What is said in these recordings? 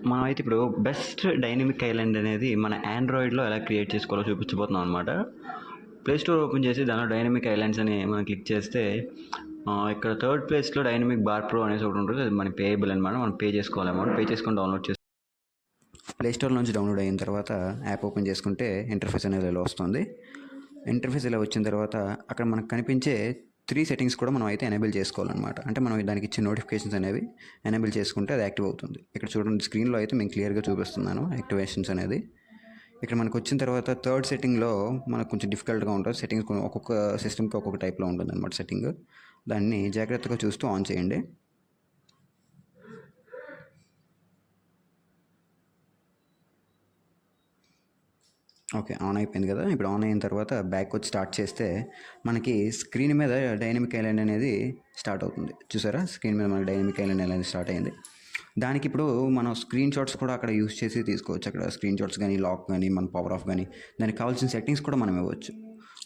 మనమైతే ఇప్పుడు best dynamic island అనేది మన ఆండ్రాయిడ్లో ఎలా క్రియేట్ చేసుకోవాలో చూపించబోతున్నాం అనమాట. ప్లే స్టోర్ ఓపెన్ చేసి దానిలో డైనమిక్ ఐలాండ్స్ అని మనం క్లిక్ చేస్తే ఇక్కడ థర్డ్ ప్లేస్లో డైనమిక్ బార్ ప్రో అనేసి ఒకటి ఉంటుంది. అది మన పేయబుల్ అనమాట. మనం పే చేసుకోవాలి, అమౌంట్ పే చేసుకొని డౌన్లోడ్ చేసి ప్లే స్టోర్ నుంచి డౌన్లోడ్ అయిన తర్వాత యాప్ ఓపెన్ చేసుకుంటే ఇంటర్ఫేస్ అనేది ఇలా వస్తుంది. ఇంటర్ఫేస్ ఇలా వచ్చిన తర్వాత అక్కడ మనకు కనిపించే 3 సెట్టింగ్స్ కూడా మనం అయితే ఎనేబుల్ చేసుకోవాలన్నమాట. అంటే మనం దానికి ఇచ్చే నోటిఫికేషన్స్ అనేవి ఎనేబుల్ చేసుకుంటే అది యాక్టివ్ అవుతుంది. ఇక్కడ చూడండి, స్క్రీన్లో అయితే మేము క్లియర్గా చూపిస్తున్నాను యాక్టివేషన్స్ అనేది. ఇక్కడ మనకు వచ్చిన తర్వాత థర్డ్ సెట్టింగ్లో మనకు కొంచెం డిఫికల్ట్గా ఉంటుంది. సెట్టింగ్స్ ఒక్కొక్క సిస్టమ్కి ఒక్కొక్క టైప్లో ఉంటుంది అనమాట సెట్టింగ్. దాన్ని జాగ్రత్తగా చూస్తూ ఆన్ చేయండి. ఓకే, ఆన్ అయిపోయింది కదా. ఇప్పుడు ఆన్ అయిన తర్వాత బ్యాక్ వచ్చి స్టార్ట్ చేస్తే మనకి స్క్రీన్ మీద డైనమిక్ ఐలాండ్ అనేది స్టార్ట్ అవుతుంది. చూసారా, స్క్రీన్ మీద మనకి డైనమిక్ ఐలాండ్ అనేది స్టార్ట్ అయింది. దానికి ఇప్పుడు మనం స్క్రీన్ షాట్స్ కూడా అక్కడ యూస్ చేసి తీసుకోవచ్చు. అక్కడ స్క్రీన్ షాట్స్ కానీ, లాక్ కానీ, మన పవర్ ఆఫ్ కానీ, దానికి కావాల్సిన సెట్టింగ్స్ కూడా మనం ఇవ్వచ్చు.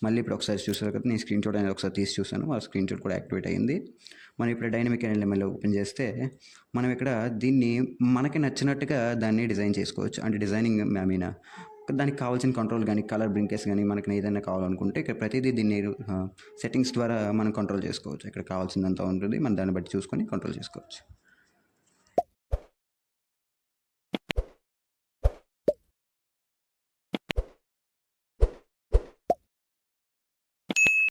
మళ్ళీ ఇప్పుడు ఒకసారి చూసారు కదా, నేను స్క్రీన్ షాట్ అనేది ఒకసారి తీసి చూసాను. ఆ స్క్రీన్ షాట్ కూడా యాక్టివేట్ అయ్యింది. మనం ఇప్పుడు డైనమిక్ ఐలాండ్ మళ్ళీ ఓపెన్ చేస్తే మనం ఇక్కడ దీన్ని మనకి నచ్చినట్టుగా దాన్ని డిజైన్ చేసుకోవచ్చు. అంటే డిజైనింగ్ దానికి కావాల్సిన కంట్రోల్ కానీ, కలర్ బ్రింకెస్ కానీ, మనకి ఏదైనా కావాలనుకుంటే ఇక్కడ ప్రతిదీ దీన్ని సెట్టింగ్స్ ద్వారా మనం కంట్రోల్ చేసుకోవచ్చు. ఇక్కడ కావాల్సిందంతా ఉంటుంది, మనం దాన్ని బట్టి చూసుకొని కంట్రోల్ చేసుకోవచ్చు.